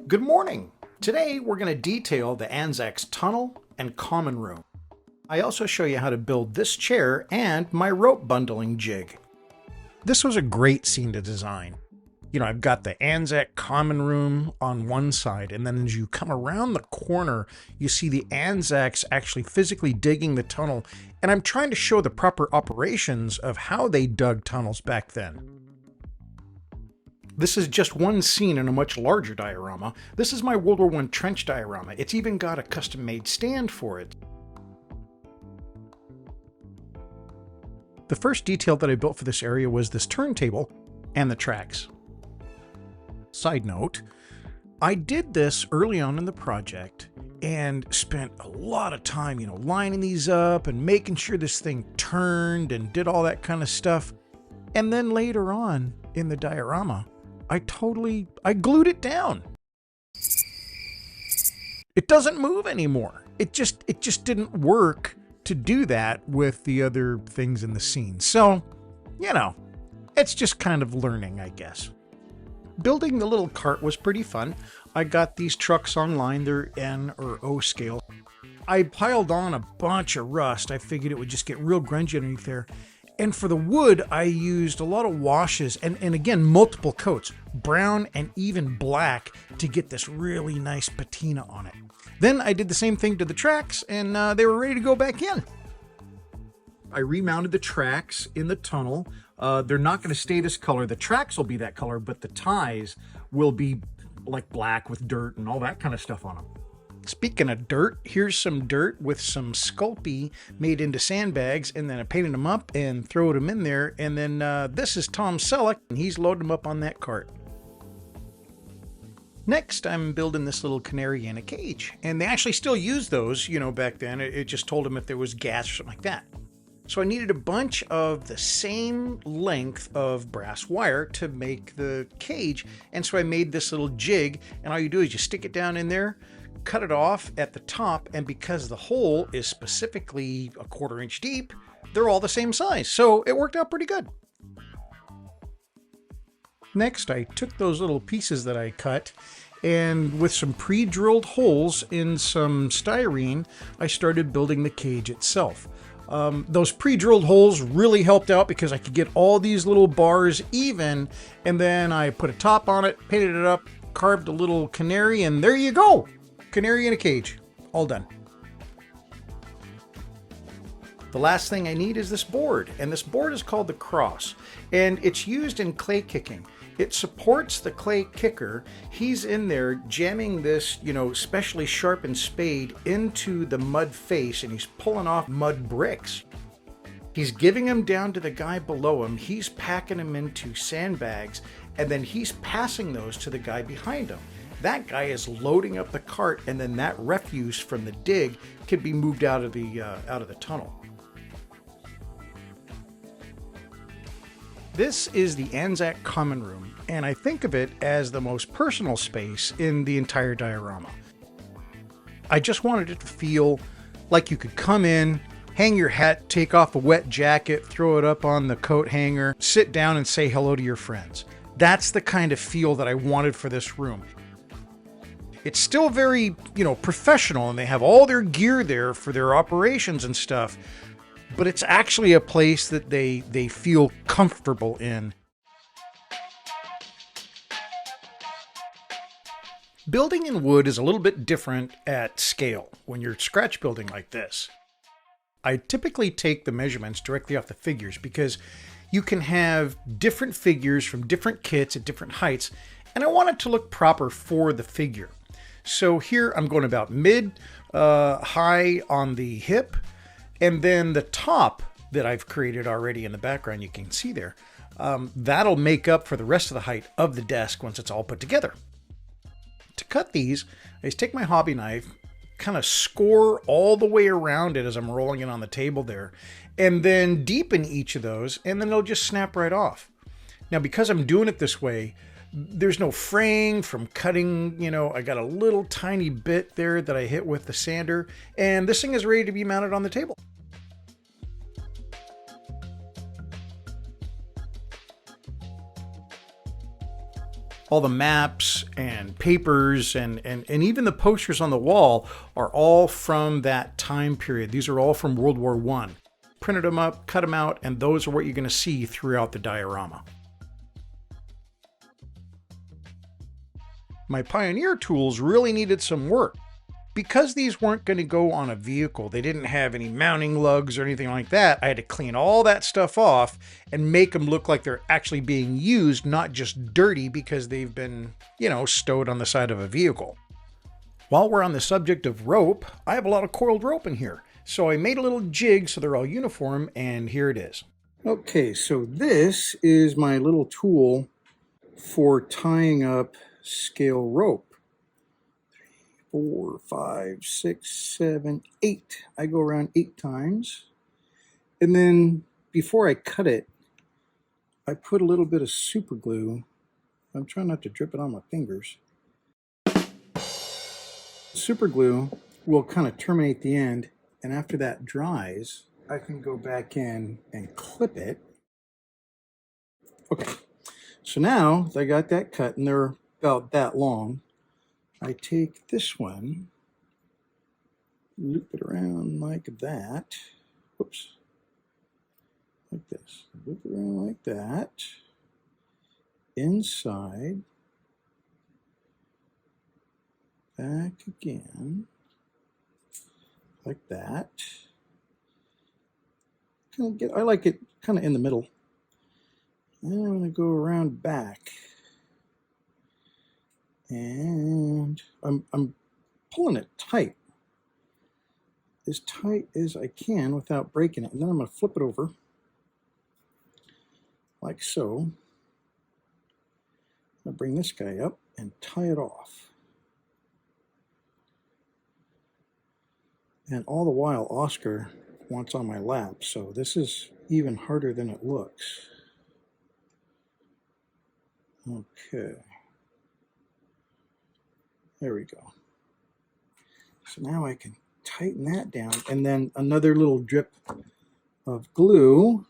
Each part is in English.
Good morning! Today we're going to detail the ANZAC's tunnel and common room. I also show you how to build this chair and my rope bundling jig. This was a great scene to design. You know, I've got the ANZAC common room on one side, and then as you come around the corner, you see the ANZACs actually physically digging the tunnel, and I'm trying to show the proper operations of how they dug tunnels back then. This is just one scene in a much larger diorama. This is my WW1 Trench Diorama. It's even got a custom-made stand for it. The first detail that I built for this area was this turntable and the tracks. Side note, I did this early on in the project and spent a lot of time, lining these up and making sure this thing turned and did all that kind of stuff. And then later on in the diorama, I glued it down. It doesn't move anymore. It just didn't work to do that with the other things in the scene. So, it's just kind of learning, I guess. Building the little cart was pretty fun. I got these trucks online. They're N or O scale. I piled on a bunch of rust. I figured it would just get real grungy underneath there. And for the wood, I used a lot of washes and again, multiple coats, brown and even black, to get this really nice patina on it. Then I did the same thing to the tracks, and they were ready to go back in. I remounted the tracks in the tunnel. They're not going to stay this color. The tracks will be that color, but the ties will be like black with dirt and all that kind of stuff on them. Speaking of dirt, here's some dirt with some Sculpey made into sandbags, and then I painted them up and throwed them in there. And then this is Tom Selleck, and he's loading them up on that cart. Next, I'm building this little canary in a cage, and they actually still use those, back then. It just told them if there was gas or something like that. So I needed a bunch of the same length of brass wire to make the cage, and so I made this little jig, and all you do is you stick it down in there, cut it off at the top, and because the hole is specifically a 1/4 inch deep, they're all the same size, so it worked out pretty good. Next, I took those little pieces that I cut, and with some pre-drilled holes in some styrene, I started building the cage itself. Those pre-drilled holes really helped out because I could get all these little bars even, and then I put a top on it, painted it up, carved a little canary, and there you go! Canary in a cage. All done. The last thing I need is this board, and this board is called the Cross, and it's used in clay kicking. It supports the clay kicker. He's in there jamming this, specially sharpened spade into the mud face, and he's pulling off mud bricks. He's giving them down to the guy below him. He's packing them into sandbags, and then he's passing those to the guy behind him. That guy is loading up the cart, and then that refuse from the dig can be moved out of the tunnel. This is the ANZAC common room, and I think of it as the most personal space in the entire diorama. I just wanted it to feel like you could come in, hang your hat, take off a wet jacket, throw it up on the coat hanger, sit down and say hello to your friends. That's the kind of feel that I wanted for this room. It's still very, professional, and they have all their gear there for their operations and stuff, but it's actually a place that they feel comfortable in. Building in wood is a little bit different at scale when you're scratch building like this. I typically take the measurements directly off the figures because you can have different figures from different kits at different heights, and I want it to look proper for the figure. So here I'm going about mid-high on the hip, and then the top that I've created already in the background, you can see there, that'll make up for the rest of the height of the desk once it's all put together. To cut these, I just take my hobby knife, kind of score all the way around it as I'm rolling it on the table there, and then deepen each of those, and then it'll just snap right off. Now, because I'm doing it this way, there's no fraying from cutting, I got a little tiny bit there that I hit with the sander, and this thing is ready to be mounted on the table. all the maps and papers and even the posters on the wall are all from that time period. These are all from World War I. Printed them up, cut them out, and those are what you're going to see throughout the diorama. My Pioneer tools really needed some work. Because these weren't going to go on a vehicle, they didn't have any mounting lugs or anything like that, I had to clean all that stuff off and make them look like they're actually being used, not just dirty because they've been, you know, stowed on the side of a vehicle. While we're on the subject of rope, I have a lot of coiled rope in here. So I made a little jig so they're all uniform, and here it is. Okay, so this is my little tool for tying up scale rope. 4, 5, 6, 7, 8. I go around 8 times. And then before I cut it, I put a little bit of super glue. I'm trying not to drip it on my fingers. Super glue will kind of terminate the end, and after that dries, I can go back in and clip it. Okay, so now I got that cut, and they're about that long. I take this one, loop it around like that. Whoops. Like this. Loop it around like that. Inside. Back again. Like that. I like it kind of in the middle. And I'm going to go around back. And I'm pulling it tight as I can without breaking it. And then I'm going to flip it over like so. I'm going to bring this guy up and tie it off. And all the while Oscar wants on my lap, so this is even harder than it looks. Okay. There we go. So now I can tighten that down, and then another little drip of glue.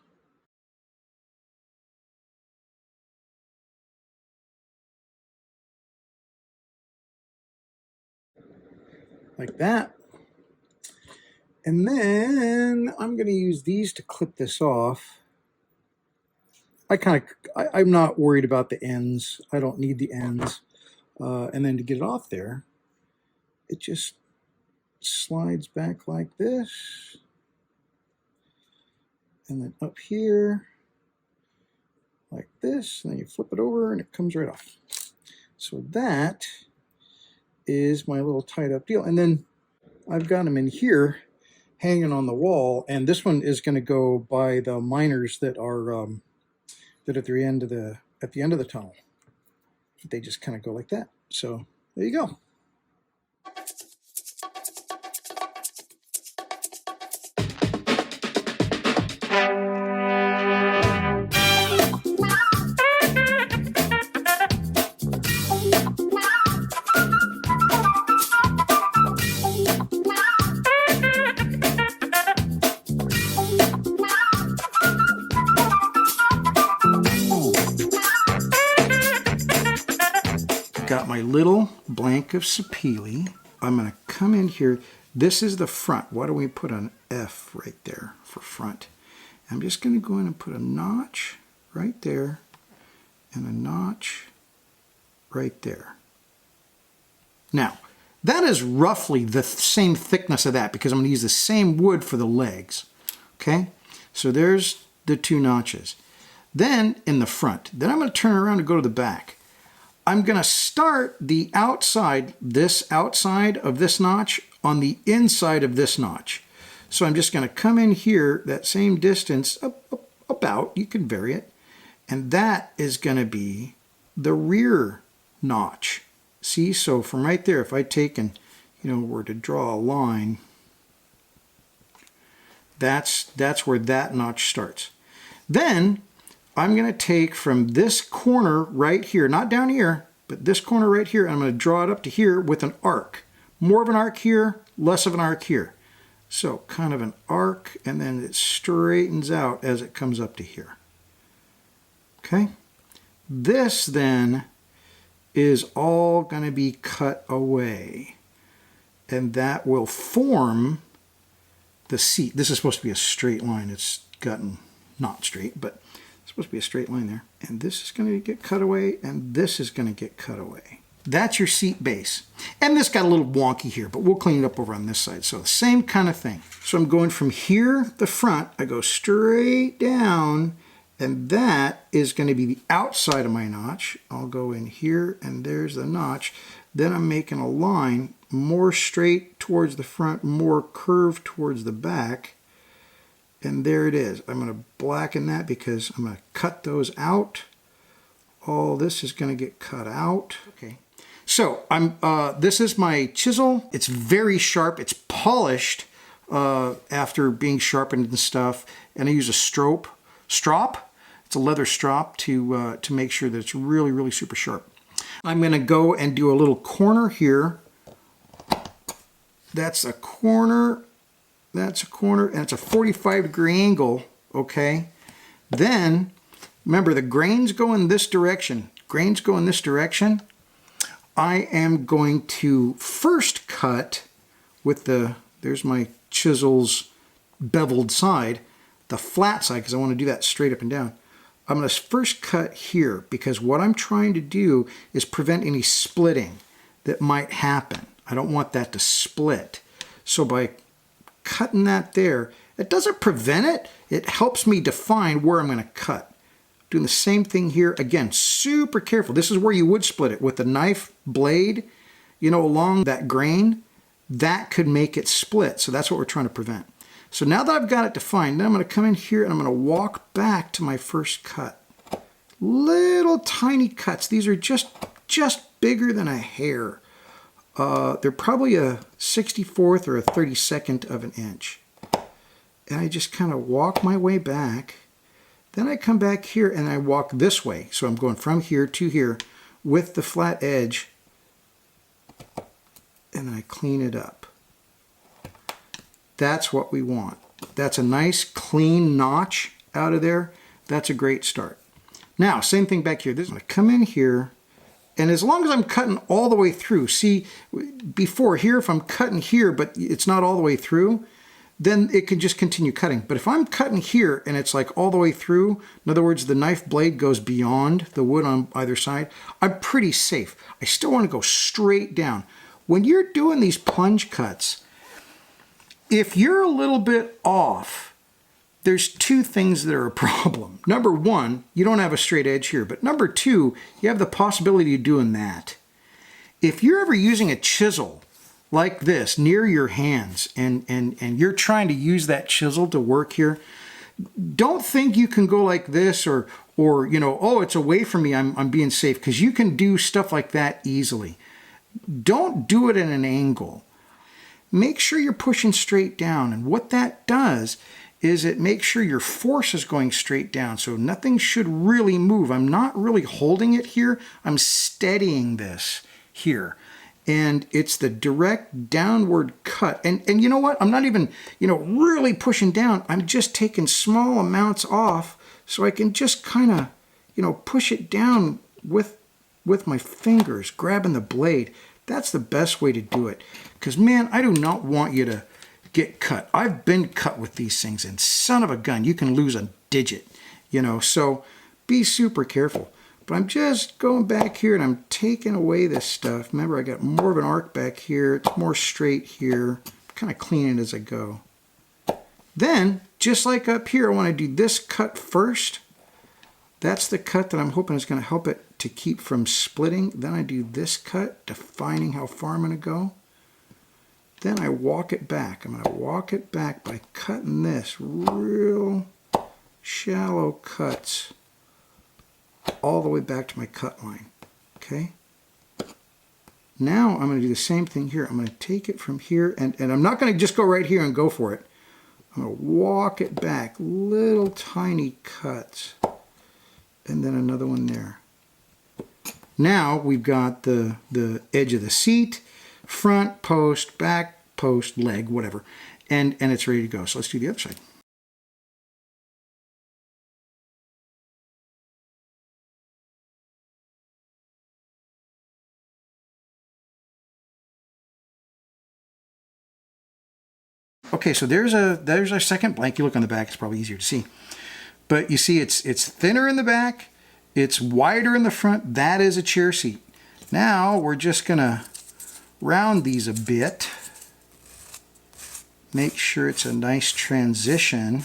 Like that. And then I'm going to use these to clip this off. I'm not worried about the ends. I don't need the ends. And then to get it off there, it just slides back like this. And then up here, like this. And then you flip it over and it comes right off. So that is my little tied up deal. And then I've got them in here hanging on the wall, and this one is going to go by the miners that are at the end of the tunnel. They just kind of go like that. So there you go. Got my little blank of sapele. I'm going to come in here. This is the front. Why don't we put an F right there for front? I'm just going to go in and put a notch right there and a notch right there. Now, that is roughly the same thickness of that because I'm going to use the same wood for the legs. Okay? So there's the 2 notches. Then in the front, then I'm going to turn around and go to the back. I'm going to start the outside, this outside of this notch on the inside of this notch. So I'm just going to come in here that same distance, about, you can vary it, and that is going to be the rear notch. See, so from right there, if I take and, were to draw a line, that's where that notch starts. Then I'm going to take from this corner right here, not down here, but this corner right here, I'm going to draw it up to here with an arc. More of an arc here, less of an arc here. So kind of an arc, and then it straightens out as it comes up to here. Okay? This then is all going to be cut away. And that will form the seat. This is supposed to be a straight line. It's gotten not straight, but it's supposed to be a straight line there. And this is going to get cut away, and this is going to get cut away. That's your seat base. And this got a little wonky here, but we'll clean it up over on this side. So the same kind of thing. So I'm going from here, the front, I go straight down, and that is going to be the outside of my notch. I'll go in here, and there's the notch. Then I'm making a line more straight towards the front, more curved towards the back. And there it is. I'm going to blacken that because I'm going to cut those out. All this is going to get cut out. Okay. So this is my chisel. It's very sharp. It's polished after being sharpened and stuff. And I use a strop. It's a leather strop to make sure that it's really, really super sharp. I'm going to go and do a little corner here. That's a corner. That's a corner, and it's a 45-degree angle. Okay. Then remember, the grains go in this direction. Grains go in this direction. I am going to first cut with there's my chisel's beveled side, the flat side, because I want to do that straight up and down. I'm going to first cut here because what I'm trying to do is prevent any splitting that might happen. I don't want that to split. So by cutting that there, it doesn't prevent it. It helps me define where I'm going to cut. Doing the same thing here. Again, super careful. This is where you would split it with the knife blade, you know, along that grain. That could make it split. So that's what we're trying to prevent. So now that I've got it defined, then I'm going to come in here and I'm going to walk back to my first cut. Little tiny cuts. These are just bigger than a hair. They're probably a 64th or a 32nd of an inch. And I just kind of walk my way back. Then I come back here and I walk this way. So I'm going from here to here with the flat edge. And then I clean it up. That's what we want. That's a nice clean notch out of there. That's a great start. Now, same thing back here. This is going to come in here. And as long as I'm cutting all the way through, see, before here, if I'm cutting here, but it's not all the way through, then it can just continue cutting. But if I'm cutting here and it's like all the way through, in other words, the knife blade goes beyond the wood on either side, I'm pretty safe. I still want to go straight down. When you're doing these plunge cuts, if you're a little bit off, there's two things that are a problem. Number one, you don't have a straight edge here. But number two, you have the possibility of doing that. If you're ever using a chisel like this near your hands and you're trying to use that chisel to work here, don't think you can go like this or you know, oh, it's away from me, I'm being safe, because you can do stuff like that easily. Don't do it at an angle. Make sure you're pushing straight down, and what that does is it makes sure your force is going straight down, so nothing should really move. I'm not really holding it here, I'm steadying this here. And it's the direct downward cut. And you know what? I'm not even, you know, really pushing down. I'm just taking small amounts off so I can just kind of, you know, push it down with my fingers, grabbing the blade. That's the best way to do it. Because, man, I do not want you to get cut. I've been cut with these things, and son of a gun, you can lose a digit, you know. So be super careful. But I'm just going back here and I'm taking away this stuff. Remember, I got more of an arc back here. It's more straight here. I'm kind of cleaning it as I go. Then, just like up here, I want to do this cut first. That's the cut that I'm hoping is going to help it to keep from splitting. Then I do this cut, defining how far I'm going to go. Then I walk it back. I'm going to walk it back by cutting this real shallow cuts all the way back to my cut line. Okay? Now I'm going to do the same thing here. I'm going to take it from here, and I'm not going to just go right here and go for it. I'm going to walk it back, little tiny cuts, and then another one there. Now we've got the edge of the seat, front post, back post, leg, whatever, and it's ready to go. So let's do the other side. Okay, so there's our second blank. You look on the back, it's probably easier to see. But you see it's thinner in the back, it's wider in the front. That is a chair seat. Now we're just gonna round these a bit. Make sure it's a nice transition.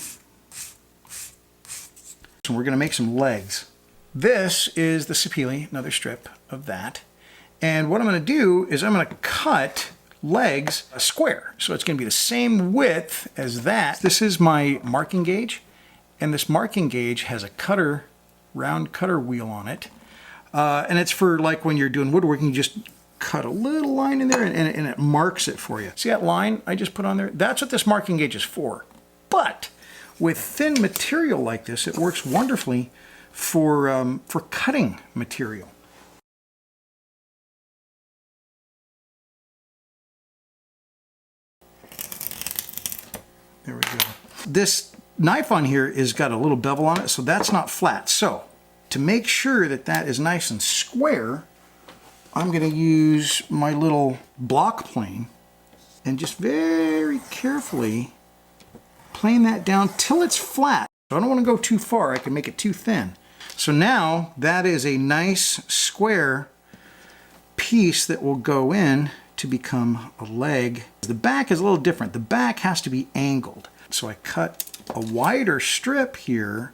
So we're gonna make some legs. This is the sapele, another strip of that. And what I'm gonna do is I'm gonna cut legs a square. So it's gonna be the same width as that. This is my marking gauge, and this marking gauge has a cutter, round cutter wheel on it. And it's for like when you're doing woodworking, you just cut a little line in there and it marks it for you. See that line I just put on there? That's what this marking gauge is for. But with thin material like this, it works wonderfully for cutting material. There we go. This knife on here has got a little bevel on it, so that's not flat. So to make sure that that is nice and square, I'm going to use my little block plane and just very carefully plane that down till it's flat. So I don't want to go too far. I can make it too thin. So now that is a nice square piece that will go in to become a leg. The back is a little different. The back has to be angled. So I cut a wider strip here,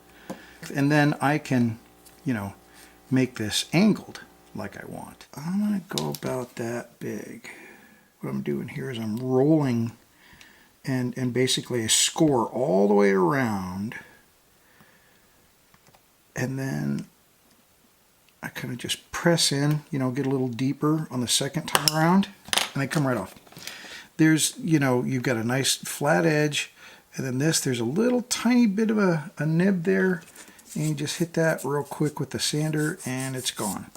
and then I can, you know, make this angled like I want. I'm gonna go about that big. What I'm doing here is I'm rolling and basically a score all the way around, and then I kind of just press in, you know, get a little deeper on the second time around, and they come right off. There's, you know, you've got a nice flat edge, and then there's a little tiny bit of a nib there, and you just hit that real quick with the sander, and it's gone.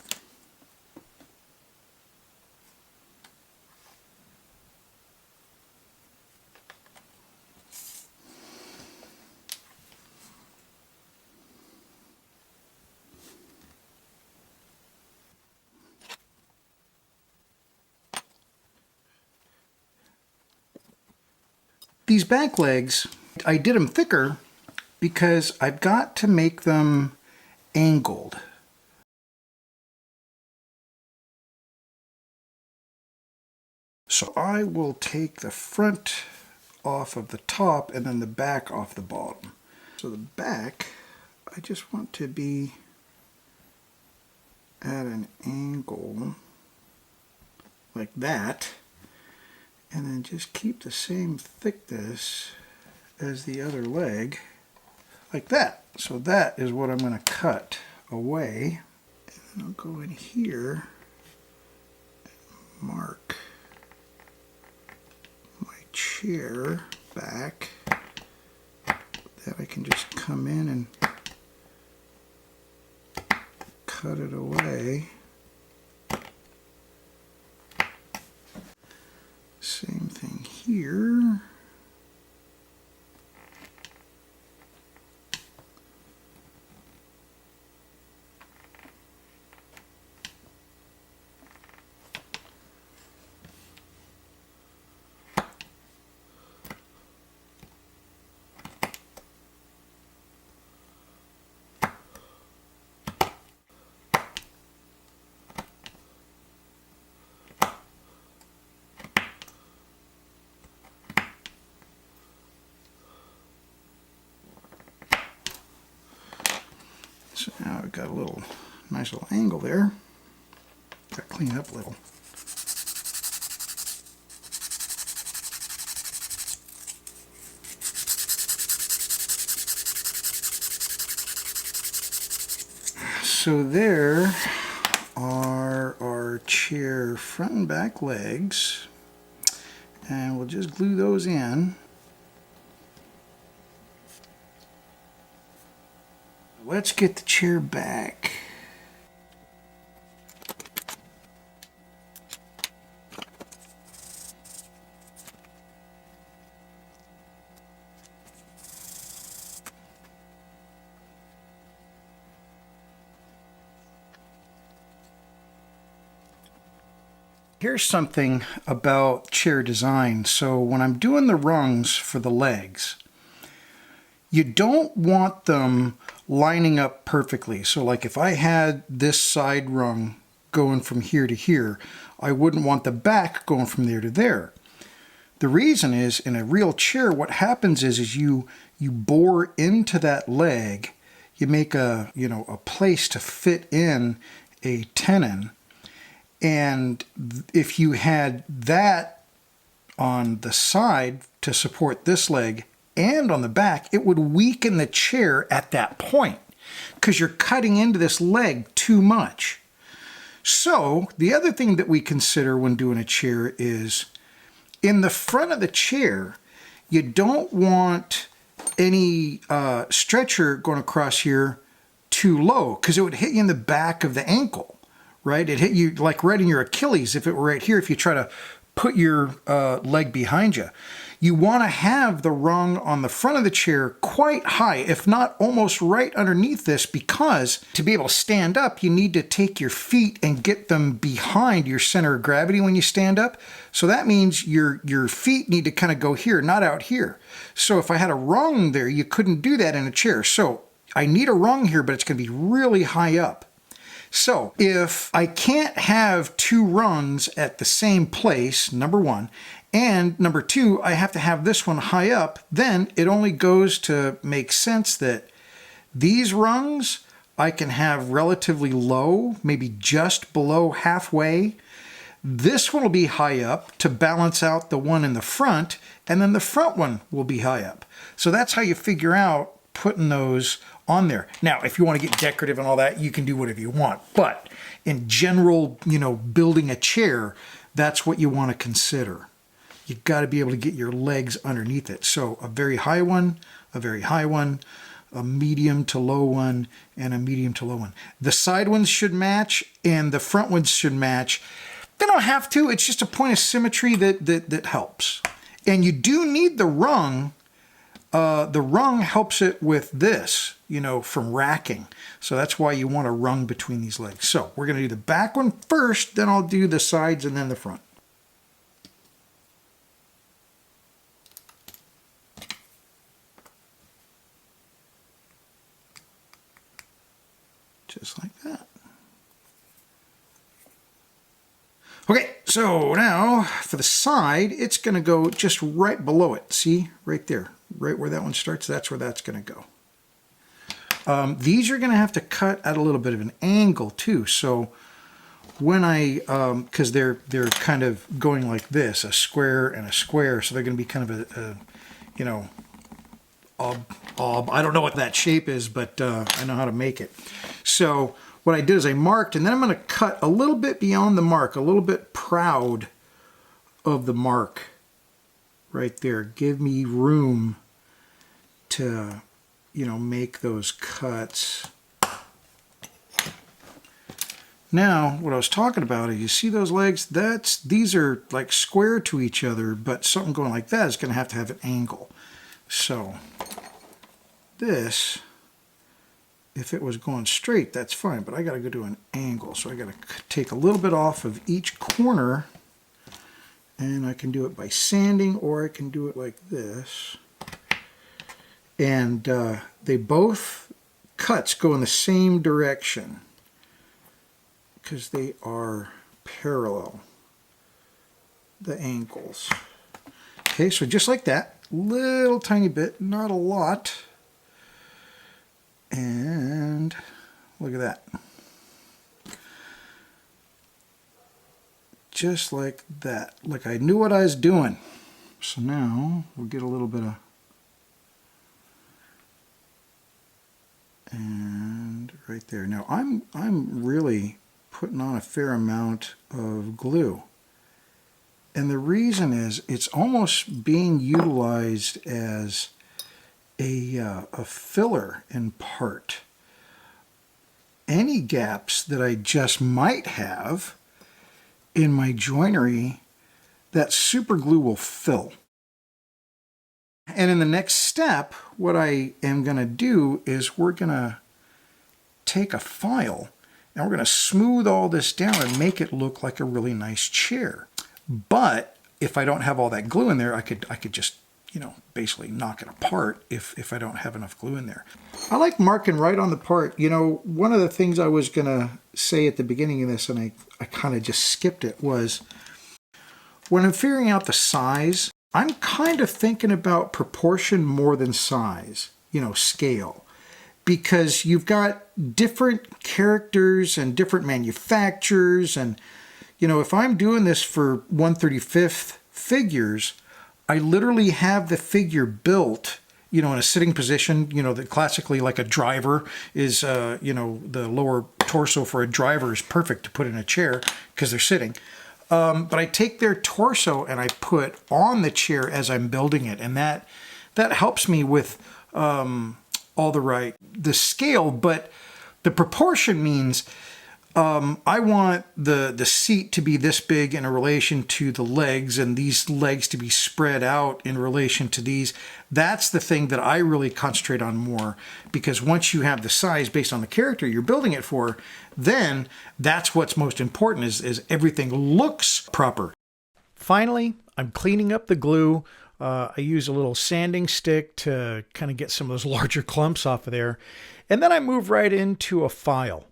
These back legs, I did them thicker because I've got to make them angled. So I will take the front off of the top and then the back off the bottom. So the back, I just want to be at an angle like that, and then just keep the same thickness as the other leg, like that. So that is what I'm going to cut away. And then I'll go in here and mark my chair back. That I can just come in and cut it away. Same thing here. So now I've got a nice little angle there. Got to clean it up a little. So there are our chair front and back legs, and we'll just glue those in. Let's get the chair back. Here's something about chair design. So when I'm doing the rungs for the legs, you don't want them lining up perfectly. So like if I had this side rung going from here to here, I wouldn't want the back going from there to there. The reason is, in a real chair, what happens is you bore into that leg, you make a place to fit in a tenon. And if you had that on the side to support this leg and on the back, it would weaken the chair at that point because you're cutting into this leg too much. So the other thing that we consider when doing a chair is in the front of the chair, you don't want any stretcher going across here too low because it would hit you in the back of the ankle. Right? It hit you like right in your Achilles if it were right here if you try to put your leg behind you. You want to have the rung on the front of the chair quite high, if not almost right underneath this, because to be able to stand up, you need to take your feet and get them behind your center of gravity when you stand up. So that means your feet need to kind of go here, not out here. So if I had a rung there, you couldn't do that in a chair. So I need a rung here, but it's going to be really high up. So if I can't have two rungs at the same place, number one, and number two, I have to have this one high up, then it only goes to make sense that these rungs I can have relatively low, maybe just below halfway. This one will be high up to balance out the one in the front, and then the front one will be high up. So that's how you figure out putting those on there. Now, if you want to get decorative and all that, you can do whatever you want. But in general, building a chair, that's what you want to consider. You've got to be able to get your legs underneath it. So a very high one, a very high one, a medium to low one, and a medium to low one. The side ones should match and the front ones should match. They don't have to. It's just a point of symmetry that helps. And you do need the rung. The rung helps it with this, from racking. So that's why you want a rung between these legs. So we're going to do the back one first, then I'll do the sides and then the front. Just like that. Okay, so now for the side, it's going to go just right below it. See, right there. Right where that one starts, that's where that's going to go. These are going to have to cut at a little bit of an angle too. So when because they're kind of going like this, a square and a square, so they're going to be kind of I don't know what that shape is, but I know how to make it. So what I did is I marked, and then I'm going to cut a little bit beyond the mark, a little bit proud of the mark. Right there, give me room to, make those cuts. Now, what I was talking about is, you see those legs? These are like square to each other, but something going like that is going to have an angle. So this, if it was going straight, that's fine, but I got to go to an angle. So I got to take a little bit off of each corner. And I can do it by sanding, or I can do it like this. And they both cuts go in the same direction because they are parallel, the angles. Okay, so just like that, little tiny bit, not a lot. And look at that. Just like that. Like I knew what I was doing. So now we'll get a little bit of, and right there. Now I'm really putting on a fair amount of glue. And the reason is it's almost being utilized as a filler in part. Any gaps that I just might have in my joinery, that super glue will fill. And in the next step, what I am going to do is we're going to take a file And we're going to smooth all this down and make it look like a really nice chair. But if I don't have all that glue in there, I could just, you know, basically knock it apart if I don't have enough glue in there. I like marking right on the part. You know, one of the things I was going to say at the beginning of this, and I kind of just skipped it, was when I'm figuring out the size, I'm kind of thinking about proportion more than size, you know, scale. Because you've got different characters and different manufacturers. And, you know, if I'm doing this for 1/35 figures, I literally have the figure built, you know, in a sitting position, you know, that classically like a driver is, you know, the lower torso for a driver is perfect to put in a chair because they're sitting. But I take their torso and I put on the chair as I'm building it. And that helps me with all the scale, but the proportion means I want the seat to be this big in relation to the legs, and these legs to be spread out in relation to these. That's the thing that I really concentrate on more, because once you have the size based on the character you're building it for, then that's what's most important, is everything looks proper. Finally, I'm cleaning up the glue. I use a little sanding stick to kind of get some of those larger clumps off of there. And then I move right into a file.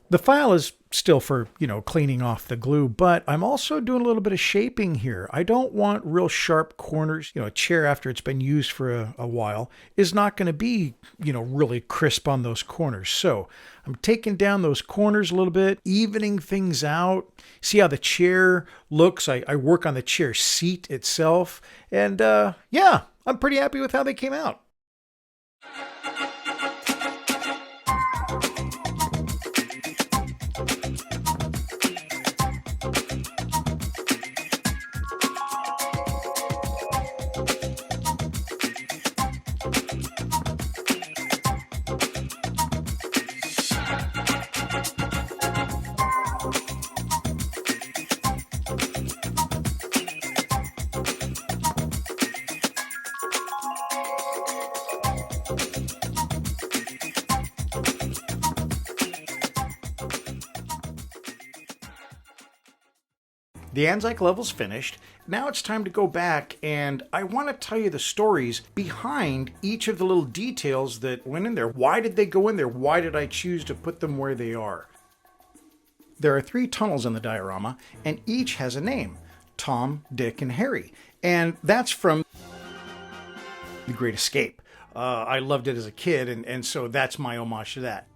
The file is still for, you know, cleaning off the glue, but I'm also doing a little bit of shaping here. I don't want real sharp corners. You know, a chair after it's been used for a while is not going to be, you know, really crisp on those corners. So I'm taking down those corners a little bit, evening things out. See how the chair looks? I work on the chair seat itself. And yeah, I'm pretty happy with how they came out. The ANZAC level's finished. Now it's time to go back, and I want to tell you the stories behind each of the little details that went in there. Why did they go in there? Why did I choose to put them where they are? There are 3 tunnels in the diorama, and each has a name: Tom, Dick, and Harry. And that's from The Great Escape. I loved it as a kid, and so that's my homage to that.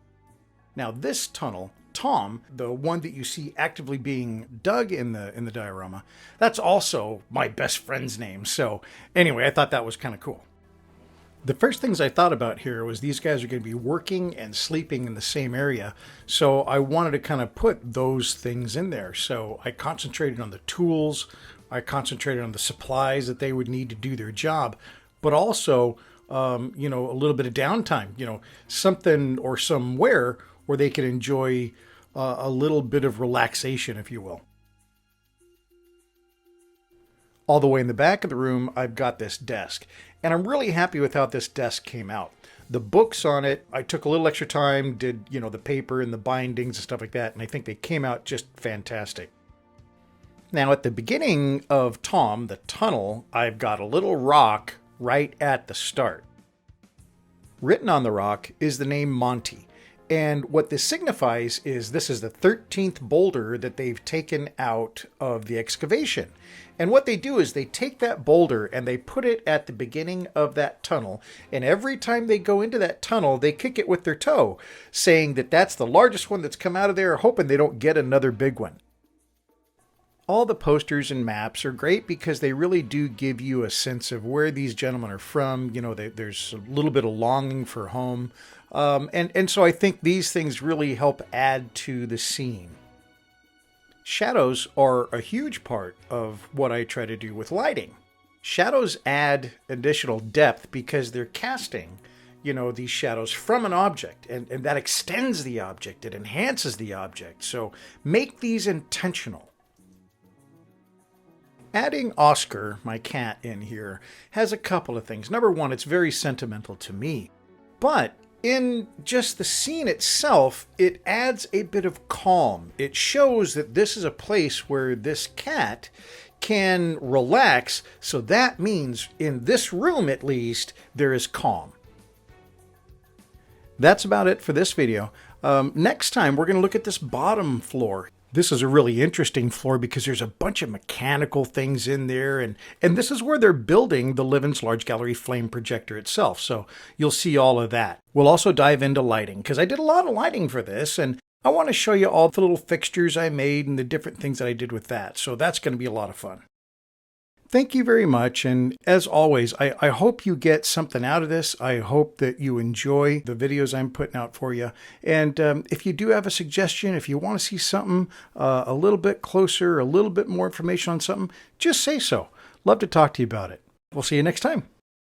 Now this tunnel, Tom, the one that you see actively being dug in the diorama, that's also my best friend's name. So anyway, I thought that was kind of cool. The first things I thought about here was these guys are going to be working and sleeping in the same area. So I wanted to kind of put those things in there. So I concentrated on the tools. I concentrated on the supplies that they would need to do their job, but also, you know, a little bit of downtime, you know, something or somewhere where they can enjoy a little bit of relaxation, if you will. All the way in the back of the room, I've got this desk, and I'm really happy with how this desk came out. The books on it, I took a little extra time, did, you know, the paper and the bindings and stuff like that, and I think they came out just fantastic. Now, at the beginning of Tom, the tunnel, I've got a little rock right at the start. Written on the rock is the name Monty. And what this signifies is this is the 13th boulder that they've taken out of the excavation. And what they do is they take that boulder and they put it at the beginning of that tunnel. And every time they go into that tunnel, they kick it with their toe, saying that that's the largest one that's come out of there, hoping they don't get another big one. All the posters and maps are great because they really do give you a sense of where these gentlemen are from. You know, there's a little bit of longing for home. And so I think these things really help add to the scene. Shadows are a huge part of what I try to do with lighting. Shadows add additional depth because they're casting, you know, these shadows from an object, and that extends the object, it enhances the object. So make these intentional. Adding Oscar, my cat, in here has a couple of things. Number one, it's very sentimental to me, but in just the scene itself, it adds a bit of calm. It shows that this is a place where this cat can relax, so that means in this room at least, there is calm. That's about it for this video. Next time, we're going to look at this bottom floor. This is a really interesting floor because there's a bunch of mechanical things in there, and this is where they're building the Livens Large Gallery flame projector itself, so you'll see all of that. We'll also dive into lighting, because I did a lot of lighting for this, and I want to show you all the little fixtures I made and the different things that I did with that, so that's going to be a lot of fun. Thank you very much, and as always, I hope you get something out of this. I hope that you enjoy the videos I'm putting out for you. And if you do have a suggestion, if you want to see something a little bit closer, a little bit more information on something, just say so. Love to talk to you about it. We'll see you next time.